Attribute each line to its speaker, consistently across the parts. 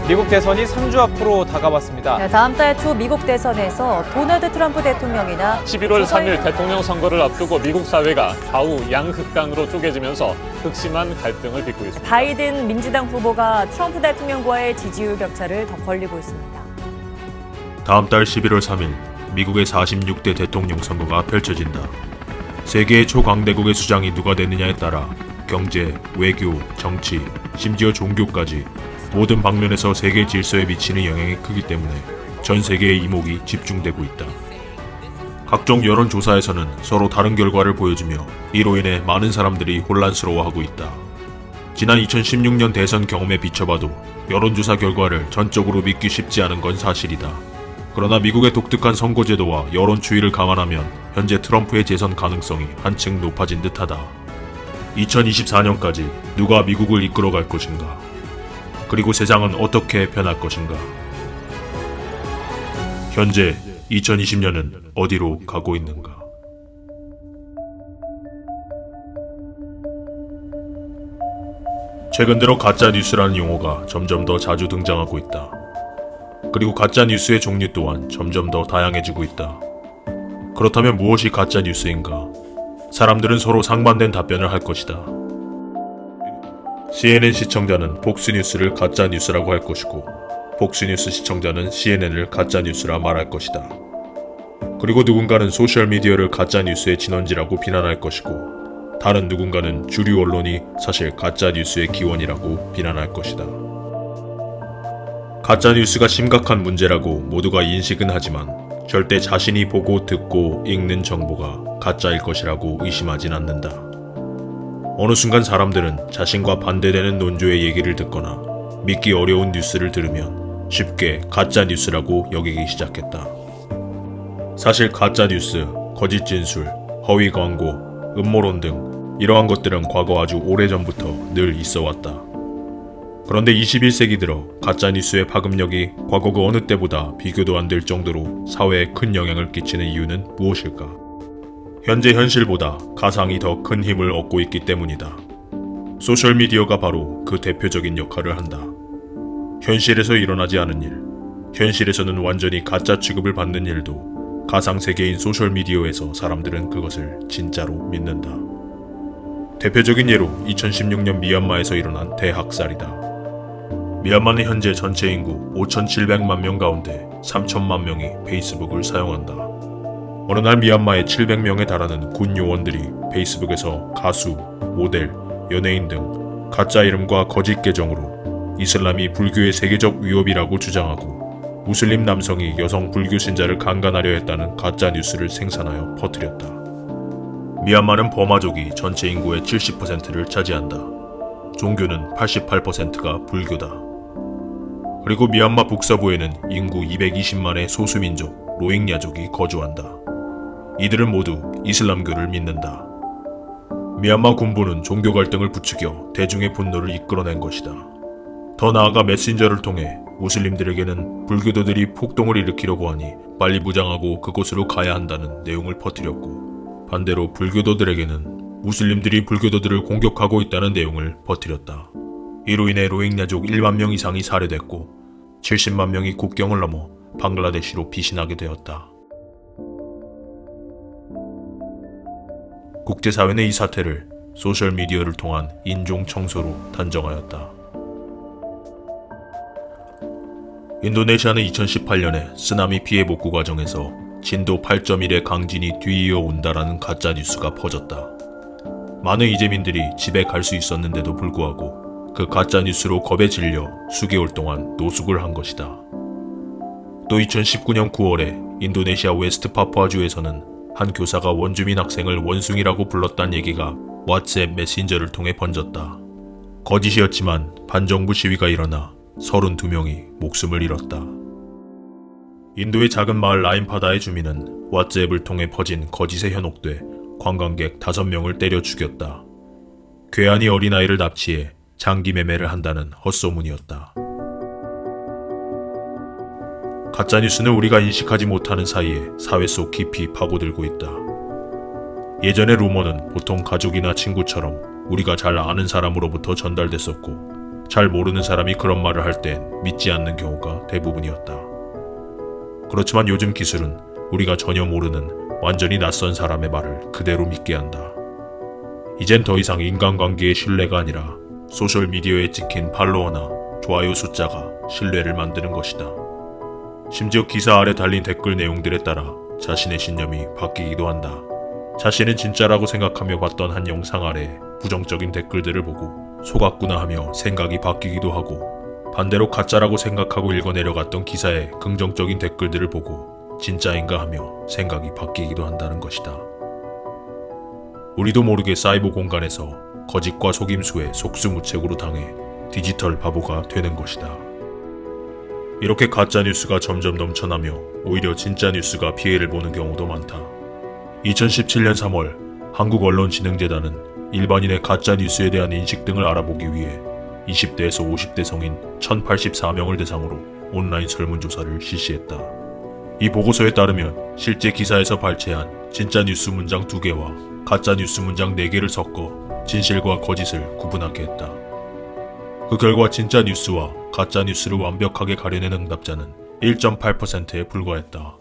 Speaker 1: 미국 대선이 3주 앞으로 다가왔습니다.
Speaker 2: 네, 다음 달 초 미국 대선에서 도널드 트럼프 대통령이나
Speaker 3: 11월 3일 대통령 선거를 앞두고 미국 사회가 좌우 양극단으로 쪼개지면서 극심한 갈등을 빚고 있습니다.
Speaker 2: 바이든 민주당 후보가 트럼프 대통령과의 지지율 격차를 더 벌리고 있습니다.
Speaker 4: 다음 달 11월 3일 미국의 46대 대통령 선거가 펼쳐진다. 세계의 초강대국의 수장이 누가 되느냐에 따라 경제, 외교, 정치, 심지어 종교까지 모든 방면에서 세계 질서에 미치는 영향이 크기 때문에 전 세계의 이목이 집중되고 있다. 각종 여론조사에서는 서로 다른 결과를 보여주며 이로 인해 많은 사람들이 혼란스러워하고 있다. 지난 2016년 대선 경험에 비춰봐도 여론조사 결과를 전적으로 믿기 쉽지 않은 건 사실이다. 그러나 미국의 독특한 선거제도와 여론 추이를 감안하면 현재 트럼프의 재선 가능성이 한층 높아진 듯하다. 2024년까지 누가 미국을 이끌어갈 것인가? 그리고 세상은 어떻게 변할 것인가? 현재 2020년은 어디로 가고 있는가? 최근 들어 가짜뉴스라는 용어가 점점 더 자주 등장하고 있다. 그리고 가짜뉴스의 종류 또한 점점 더 다양해지고 있다. 그렇다면 무엇이 가짜뉴스인가? 사람들은 서로 상반된 답변을 할 것이다. CNN 시청자는 폭스뉴스를 가짜뉴스라고 할 것이고 폭스뉴스 시청자는 CNN을 가짜뉴스라 말할 것이다. 그리고 누군가는 소셜미디어를 가짜뉴스의 진원지라고 비난할 것이고 다른 누군가는 주류 언론이 사실 가짜뉴스의 기원이라고 비난할 것이다. 가짜뉴스가 심각한 문제라고 모두가 인식은 하지만 절대 자신이 보고 듣고 읽는 정보가 가짜일 것이라고 의심하진 않는다. 어느 순간 사람들은 자신과 반대되는 논조의 얘기를 듣거나 믿기 어려운 뉴스를 들으면 쉽게 가짜뉴스라고 여기기 시작했다. 사실 가짜뉴스, 거짓 진술, 허위 광고, 음모론 등 이러한 것들은 과거 아주 오래전부터 늘 있어왔다. 그런데 21세기 들어 가짜뉴스의 파급력이 과거 그 어느 때보다 비교도 안 될 정도로 사회에 큰 영향을 끼치는 이유는 무엇일까? 현재 현실보다 가상이 더 큰 힘을 얻고 있기 때문이다. 소셜미디어가 바로 그 대표적인 역할을 한다. 현실에서 일어나지 않은 일, 현실에서는 완전히 가짜 취급을 받는 일도 가상세계인 소셜미디어에서 사람들은 그것을 진짜로 믿는다. 대표적인 예로 2016년 미얀마에서 일어난 대학살이다. 미얀마는 현재 전체 인구 5,700만 명 가운데 3천만 명이 페이스북을 사용한다. 어느 날 미얀마의 700명에 달하는 군 요원들이 페이스북에서 가수, 모델, 연예인 등 가짜 이름과 거짓 계정으로 이슬람이 불교의 세계적 위협이라고 주장하고 무슬림 남성이 여성 불교 신자를 강간하려 했다는 가짜 뉴스를 생산하여 퍼뜨렸다. 미얀마는 버마족이 전체 인구의 70%를 차지한다. 종교는 88%가 불교다. 그리고 미얀마 북서부에는 인구 220만의 소수민족 로힝야족이 거주한다. 이들은 모두 이슬람교를 믿는다. 미얀마 군부는 종교 갈등을 부추겨 대중의 분노를 이끌어낸 것이다. 더 나아가 메신저를 통해 무슬림들에게는 불교도들이 폭동을 일으키려고 하니 빨리 무장하고 그곳으로 가야 한다는 내용을 퍼뜨렸고 반대로 불교도들에게는 무슬림들이 불교도들을 공격하고 있다는 내용을 퍼뜨렸다. 이로 인해 로힝야족 1만 명 이상이 살해됐고 70만 명이 국경을 넘어 방글라데시로 피신하게 되었다. 국제사회는 이 사태를 소셜미디어를 통한 인종 청소로 단정하였다. 인도네시아는 2018년에 쓰나미 피해 복구 과정에서 진도 8.1의 강진이 뒤이어 온다라는 가짜뉴스가 퍼졌다. 많은 이재민들이 집에 갈 수 있었는데도 불구하고 그 가짜뉴스로 겁에 질려 수개월 동안 노숙을 한 것이다. 또 2019년 9월에 인도네시아 웨스트 파푸아주에서는 한 교사가 원주민 학생을 원숭이라고 불렀다는 얘기가 왓츠앱 메신저를 통해 번졌다. 거짓이었지만 반정부 시위가 일어나 32명이 목숨을 잃었다. 인도의 작은 마을 라인파다의 주민은 왓츠앱을 통해 퍼진 거짓에 현혹돼 관광객 5명을 때려 죽였다. 괴한이 어린아이를 납치해 장기 매매를 한다는 헛소문이었다. 가짜뉴스는 우리가 인식하지 못하는 사이에 사회 속 깊이 파고들고 있다. 예전의 루머는 보통 가족이나 친구처럼 우리가 잘 아는 사람으로부터 전달됐었고 잘 모르는 사람이 그런 말을 할 땐 믿지 않는 경우가 대부분이었다. 그렇지만 요즘 기술은 우리가 전혀 모르는 완전히 낯선 사람의 말을 그대로 믿게 한다. 이젠 더 이상 인간관계의 신뢰가 아니라 소셜미디어에 찍힌 팔로워나 좋아요 숫자가 신뢰를 만드는 것이다. 심지어 기사 아래 달린 댓글 내용들에 따라 자신의 신념이 바뀌기도 한다. 자신은 진짜라고 생각하며 봤던 한 영상 아래 부정적인 댓글들을 보고 속았구나 하며 생각이 바뀌기도 하고, 반대로 가짜라고 생각하고 읽어 내려갔던 기사의 긍정적인 댓글들을 보고 진짜인가 하며 생각이 바뀌기도 한다는 것이다. 우리도 모르게 사이버 공간에서 거짓과 속임수에 속수무책으로 당해 디지털 바보가 되는 것이다. 이렇게 가짜 뉴스가 점점 넘쳐나며 오히려 진짜 뉴스가 피해를 보는 경우도 많다. 2017년 3월 한국언론진흥재단은 일반인의 가짜 뉴스에 대한 인식 등을 알아보기 위해 20대에서 50대 성인 1084명을 대상으로 온라인 설문조사를 실시했다. 이 보고서에 따르면 실제 기사에서 발췌한 진짜 뉴스 문장 2개와 가짜 뉴스 문장 4개를 섞어 진실과 거짓을 구분하게 했다. 그 결과 진짜 뉴스와 가짜 뉴스를 완벽하게 가려낸 응답자는 1.8%에 불과했다.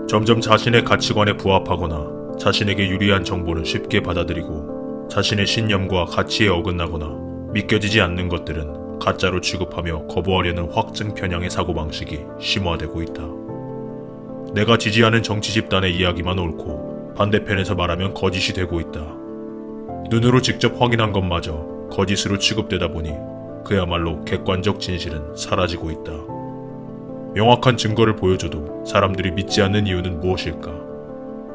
Speaker 4: 점점 자신의 가치관에 부합하거나 자신에게 유리한 정보는 쉽게 받아들이고 자신의 신념과 가치에 어긋나거나 믿겨지지 않는 것들은 가짜로 취급하며 거부하려는 확증 편향의 사고방식이 심화되고 있다. 내가 지지하는 정치 집단의 이야기만 옳고 반대편에서 말하면 거짓이 되고 있다. 눈으로 직접 확인한 것마저 거짓으로 취급되다 보니 그야말로 객관적 진실은 사라지고 있다. 명확한 증거를 보여줘도 사람들이 믿지 않는 이유는 무엇일까?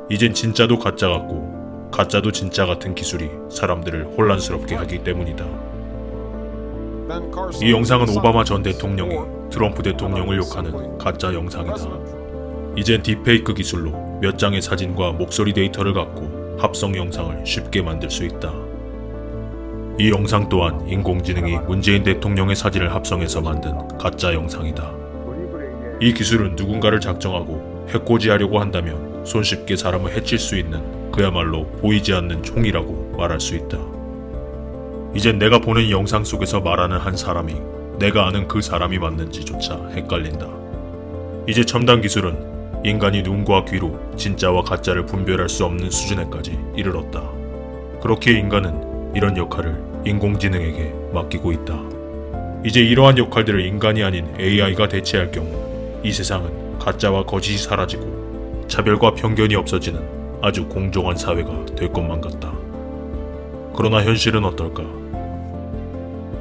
Speaker 4: 이젠 진짜도 가짜 같고 가짜도 진짜 같은 기술이 사람들을 혼란스럽게 하기 때문이다. 이 영상은 오바마 전 대통령이 트럼프 대통령을 욕하는 가짜 영상이다. 이젠 딥페이크 기술로 몇 장의 사진과 목소리 데이터를 갖고 합성 영상을 쉽게 만들 수 있다. 이 영상 또한 인공지능이 문재인 대통령의 사진을 합성해서 만든 가짜 영상이다. 이 기술은 누군가를 작정하고 해코지하려고 한다면 손쉽게 사람을 해칠 수 있는 그야말로 보이지 않는 총이라고 말할 수 있다. 이젠 내가 보는 영상 속에서 말하는 한 사람이 내가 아는 그 사람이 맞는지조차 헷갈린다. 이제 첨단 기술은 인간이 눈과 귀로 진짜와 가짜를 분별할 수 없는 수준에까지 이르렀다. 그렇기에 인간은 이런 역할을 인공지능에게 맡기고 있다. 이제 이러한 역할들을 인간이 아닌 AI가 대체할 경우 이 세상은 가짜와 거짓이 사라지고 차별과 편견이 없어지는 아주 공정한 사회가 될 것만 같다. 그러나 현실은 어떨까?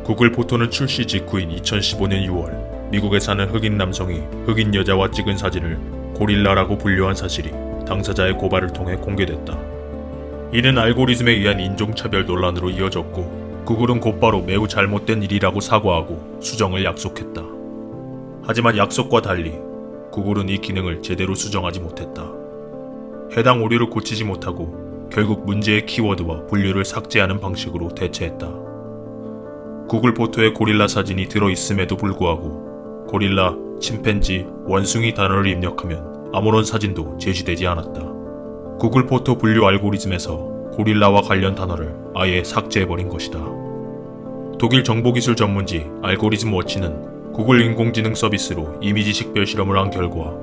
Speaker 4: 구글 포토는 출시 직후인 2015년 6월 미국에 사는 흑인 남성이 흑인 여자와 찍은 사진을 고릴라라고 분류한 사실이 당사자의 고발을 통해 공개됐다. 이는 알고리즘에 의한 인종차별 논란으로 이어졌고 구글은 곧바로 매우 잘못된 일이라고 사과하고 수정을 약속했다. 하지만 약속과 달리 구글은 이 기능을 제대로 수정하지 못했다. 해당 오류를 고치지 못하고 결국 문제의 키워드와 분류를 삭제하는 방식으로 대체했다. 구글 포토에 고릴라 사진이 들어있음에도 불구하고 고릴라, 침팬지, 원숭이 단어를 입력하면 아무런 사진도 제시되지 않았다. 구글 포토 분류 알고리즘에서 고릴라와 관련 단어를 아예 삭제해버린 것이다. 독일 정보기술 전문지 알고리즘 워치는 구글 인공지능 서비스로 이미지 식별 실험을 한 결과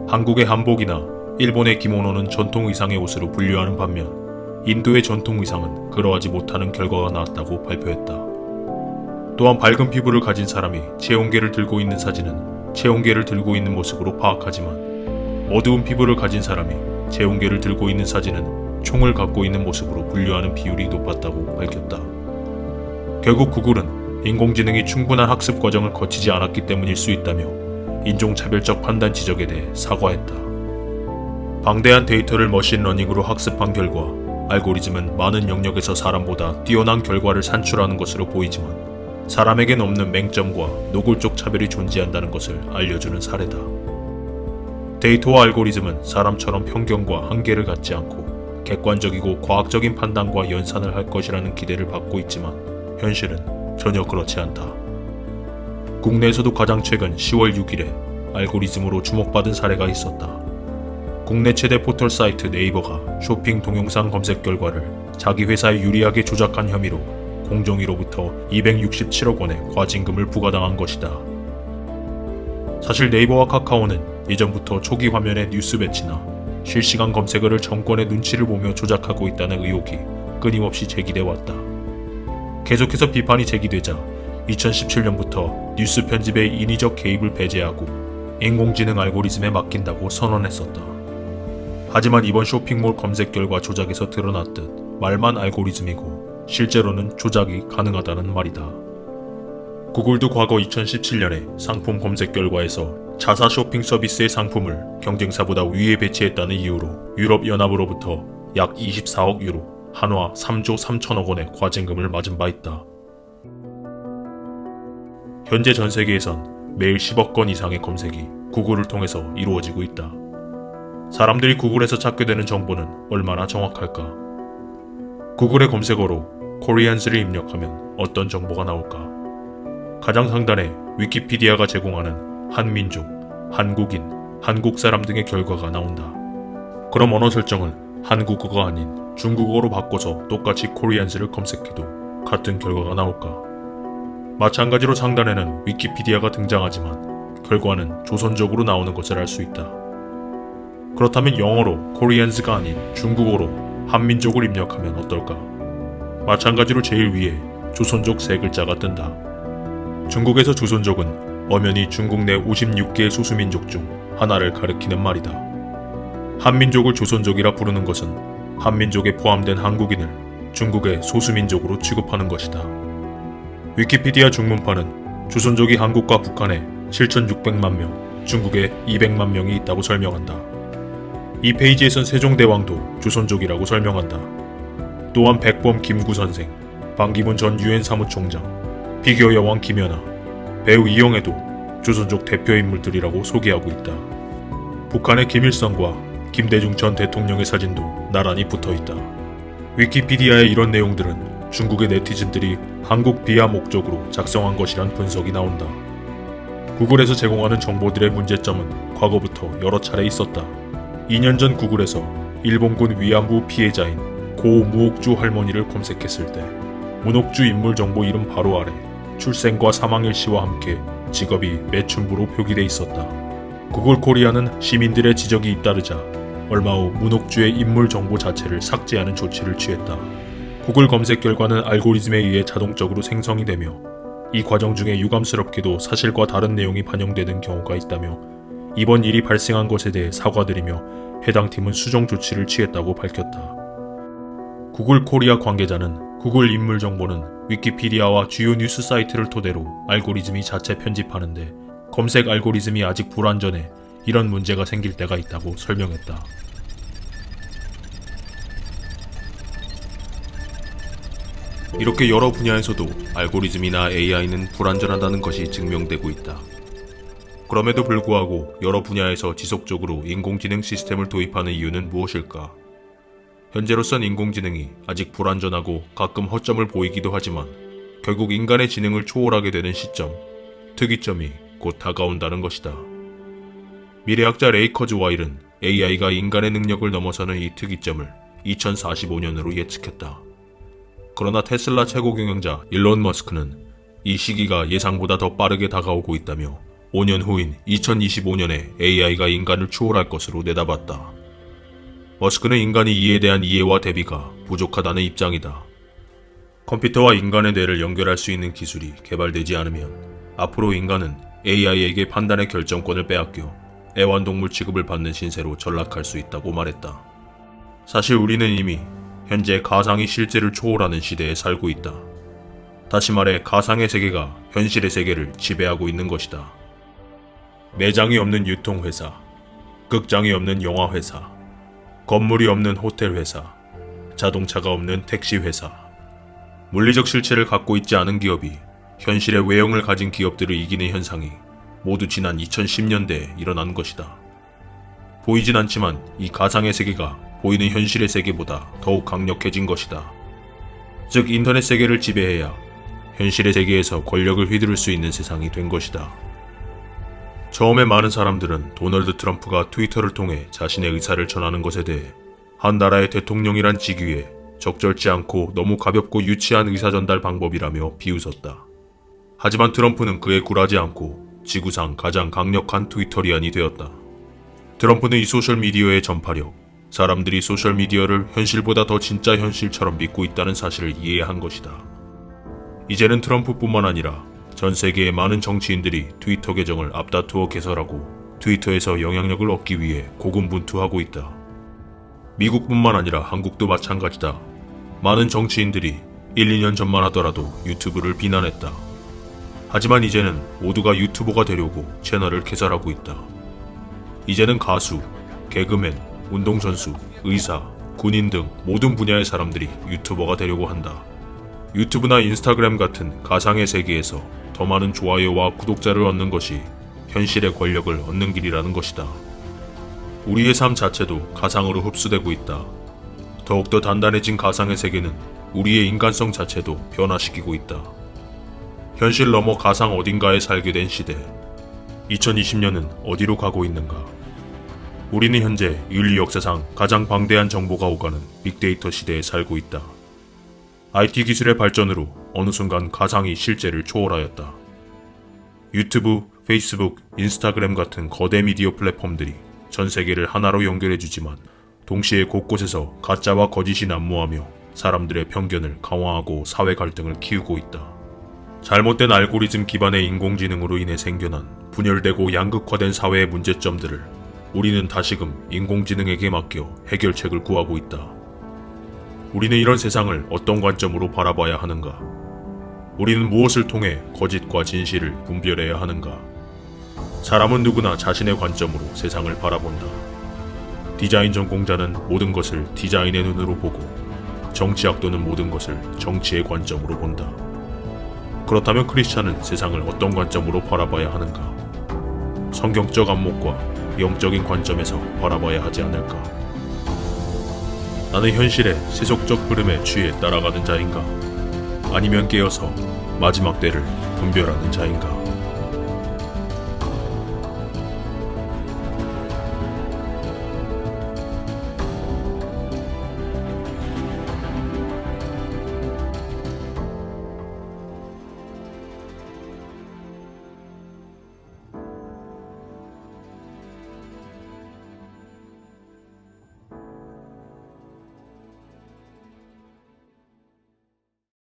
Speaker 4: 한국의 한복이나 일본의 기모노는 전통 의상의 옷으로 분류하는 반면 인도의 전통 의상은 그러하지 못하는 결과가 나왔다고 발표했다. 또한 밝은 피부를 가진 사람이 체온계를 들고 있는 사진은 체온계를 들고 있는 모습으로 파악하지만 어두운 피부를 가진 사람이 체온계를 들고 있는 사진은 총을 갖고 있는 모습으로 분류하는 비율이 높았다고 밝혔다. 결국 구글은 인공지능이 충분한 학습 과정을 거치지 않았기 때문일 수 있다며 인종차별적 판단 지적에 대해 사과했다. 방대한 데이터를 머신러닝으로 학습한 결과 알고리즘은 많은 영역에서 사람보다 뛰어난 결과를 산출하는 것으로 보이지만 사람에겐 없는 맹점과 노골적 차별이 존재한다는 것을 알려주는 사례다. 데이터와 알고리즘은 사람처럼 편견과 한계를 갖지 않고 객관적이고 과학적인 판단과 연산을 할 것이라는 기대를 받고 있지만 현실은 전혀 그렇지 않다. 국내에서도 가장 최근 10월 6일에 알고리즘으로 주목받은 사례가 있었다. 국내 최대 포털 사이트 네이버가 쇼핑 동영상 검색 결과를 자기 회사에 유리하게 조작한 혐의로 공정위로부터 267억 원의 과징금을 부과당한 것이다. 사실 네이버와 카카오는 이전부터 초기 화면의 뉴스 배치나 실시간 검색어를 정권의 눈치를 보며 조작하고 있다는 의혹이 끊임없이 제기돼 왔다. 계속해서 비판이 제기되자 2017년부터 뉴스 편집의 인위적 개입을 배제하고 인공지능 알고리즘에 맡긴다고 선언했었다. 하지만 이번 쇼핑몰 검색 결과 조작에서 드러났듯 말만 알고리즘이고 실제로는 조작이 가능하다는 말이다. 구글도 과거 2017년에 상품 검색 결과에서 자사 쇼핑 서비스의 상품을 경쟁사보다 위에 배치했다는 이유로 유럽연합으로부터 약 24억 유로, 한화 3조 3천억 원의 과징금을 맞은 바 있다. 현재 전 세계에선 매일 10억 건 이상의 검색이 구글을 통해서 이루어지고 있다. 사람들이 구글에서 찾게 되는 정보는 얼마나 정확할까? 구글의 검색어로 코리안스를 입력하면 어떤 정보가 나올까? 가장 상단에 위키피디아가 제공하는 한민족, 한국인, 한국 사람 등의 결과가 나온다. 그럼 언어 설정을 한국어가 아닌 중국어로 바꿔서 똑같이 코리안스를 검색해도 같은 결과가 나올까? 마찬가지로 상단에는 위키피디아가 등장하지만 결과는 조선족으로 나오는 것을 알 수 있다. 그렇다면 영어로 코리안스가 아닌 중국어로 한민족을 입력하면 어떨까? 마찬가지로 제일 위에 조선족 세 글자가 뜬다. 중국에서 조선족은 엄연히 중국 내 56개의 소수민족 중 하나를 가리키는 말이다. 한민족을 조선족이라 부르는 것은 한민족에 포함된 한국인을 중국의 소수민족으로 취급하는 것이다. 위키피디아 중문판은 조선족이 한국과 북한에 7,600만 명, 중국에 200만 명이 있다고 설명한다. 이 페이지에선 세종대왕도 조선족이라고 설명한다. 또한 백범 김구 선생, 반기문 전 유엔 사무총장, 피겨 여왕 김연아, 배우 이영애도 조선족 대표 인물들이라고 소개하고 있다. 북한의 김일성과 김대중 전 대통령의 사진도 나란히 붙어있다. 위키피디아의 이런 내용들은 중국의 네티즌들이 한국 비하 목적으로 작성한 것이란 분석이 나온다. 구글에서 제공하는 정보들의 문제점은 과거부터 여러 차례 있었다. 2년 전 구글에서 일본군 위안부 피해자인 고 무옥주 할머니를 검색했을 때 문옥주 인물 정보 이름 바로 아래 출생과 사망일시와 함께 직업이 매춘부로 표기돼 있었다. 구글 코리아는 시민들의 지적이 잇따르자 얼마 후 문옥주의 인물 정보 자체를 삭제하는 조치를 취했다. 구글 검색 결과는 알고리즘에 의해 자동적으로 생성이 되며 이 과정 중에 유감스럽게도 사실과 다른 내용이 반영되는 경우가 있다며 이번 일이 발생한 것에 대해 사과드리며 해당 팀은 수정 조치를 취했다고 밝혔다. 구글 코리아 관계자는 구글 인물 정보는 위키피디아와 주요 뉴스 사이트를 토대로 알고리즘이 자체 편집하는데 검색 알고리즘이 아직 불완전해 이런 문제가 생길 때가 있다고 설명했다. 이렇게 여러 분야에서도 알고리즘이나 AI는 불완전하다는 것이 증명되고 있다. 그럼에도 불구하고 여러 분야에서 지속적으로 인공지능 시스템을 도입하는 이유는 무엇일까? 현재로선 인공지능이 아직 불완전하고 가끔 허점을 보이기도 하지만 결국 인간의 지능을 초월하게 되는 시점, 특이점이 곧 다가온다는 것이다. 미래학자 레이 커즈와일은 AI가 인간의 능력을 넘어서는 이 특이점을 2045년으로 예측했다. 그러나 테슬라 최고 경영자 일론 머스크는 이 시기가 예상보다 더 빠르게 다가오고 있다며 5년 후인 2025년에 AI가 인간을 추월할 것으로 내다봤다. 머스크는 인간이 이에 대한 이해와 대비가 부족하다는 입장이다. 컴퓨터와 인간의 뇌를 연결할 수 있는 기술이 개발되지 않으면 앞으로 인간은 AI에게 판단의 결정권을 빼앗겨 애완동물 취급을 받는 신세로 전락할 수 있다고 말했다. 사실 우리는 이미 현재 가상이 실제를 초월하는 시대에 살고 있다. 다시 말해 가상의 세계가 현실의 세계를 지배하고 있는 것이다. 매장이 없는 유통회사, 극장이 없는 영화회사, 건물이 없는 호텔회사, 자동차가 없는 택시회사. 물리적 실체를 갖고 있지 않은 기업이 현실의 외형을 가진 기업들을 이기는 현상이 모두 지난 2010년대에 일어난 것이다. 보이진 않지만 이 가상의 세계가 보이는 현실의 세계보다 더욱 강력해진 것이다. 즉 인터넷 세계를 지배해야 현실의 세계에서 권력을 휘두를 수 있는 세상이 된 것이다. 처음에 많은 사람들은 도널드 트럼프가 트위터를 통해 자신의 의사를 전하는 것에 대해 한 나라의 대통령이란 직위에 적절치 않고 너무 가볍고 유치한 의사전달 방법이라며 비웃었다. 하지만 트럼프는 그에 굴하지 않고 지구상 가장 강력한 트위터리안이 되었다. 트럼프는 이 소셜미디어의 전파력, 사람들이 소셜미디어를 현실보다 더 진짜 현실처럼 믿고 있다는 사실을 이해한 것이다. 이제는 트럼프뿐만 아니라 전 세계의 많은 정치인들이 트위터 계정을 앞다투어 개설하고 트위터에서 영향력을 얻기 위해 고군분투하고 있다. 미국뿐만 아니라 한국도 마찬가지다. 많은 정치인들이 1, 2년 전만 하더라도 유튜브를 비난했다. 하지만 이제는 모두가 유튜버가 되려고 채널을 개설하고 있다. 이제는 가수, 개그맨, 운동선수, 의사, 군인 등 모든 분야의 사람들이 유튜버가 되려고 한다. 유튜브나 인스타그램 같은 가상의 세계에서 더 많은 좋아요와 구독자를 얻는 것이 현실의 권력을 얻는 길이라는 것이다. 우리의 삶 자체도 가상으로 흡수되고 있다. 더욱더 단단해진 가상의 세계는 우리의 인간성 자체도 변화시키고 있다. 현실 넘어 가상 어딘가에 살게 된 시대. 2020년은 어디로 가고 있는가? 우리는 현재 인류 역사상 가장 방대한 정보가 오가는 빅데이터 시대에 살고 있다. IT 기술의 발전으로 어느 순간 가상이 실제를 초월하였다. 유튜브, 페이스북, 인스타그램 같은 거대 미디어 플랫폼들이 전 세계를 하나로 연결해주지만 동시에 곳곳에서 가짜와 거짓이 난무하며 사람들의 편견을 강화하고 사회 갈등을 키우고 있다. 잘못된 알고리즘 기반의 인공지능으로 인해 생겨난 분열되고 양극화된 사회의 문제점들을 우리는 다시금 인공지능에게 맡겨 해결책을 구하고 있다. 우리는 이런 세상을 어떤 관점으로 바라봐야 하는가? 우리는 무엇을 통해 거짓과 진실을 분별해야 하는가? 사람은 누구나 자신의 관점으로 세상을 바라본다. 디자인 전공자는 모든 것을 디자인의 눈으로 보고 정치학도는 모든 것을 정치의 관점으로 본다. 그렇다면 크리스찬은 세상을 어떤 관점으로 바라봐야 하는가? 성경적 안목과 영적인 관점에서 바라봐야 하지 않을까? 나는 현실의 세속적 흐름에 취해 따라가는 자인가? 아니면 깨어서 마지막 때를 분별하는 자인가?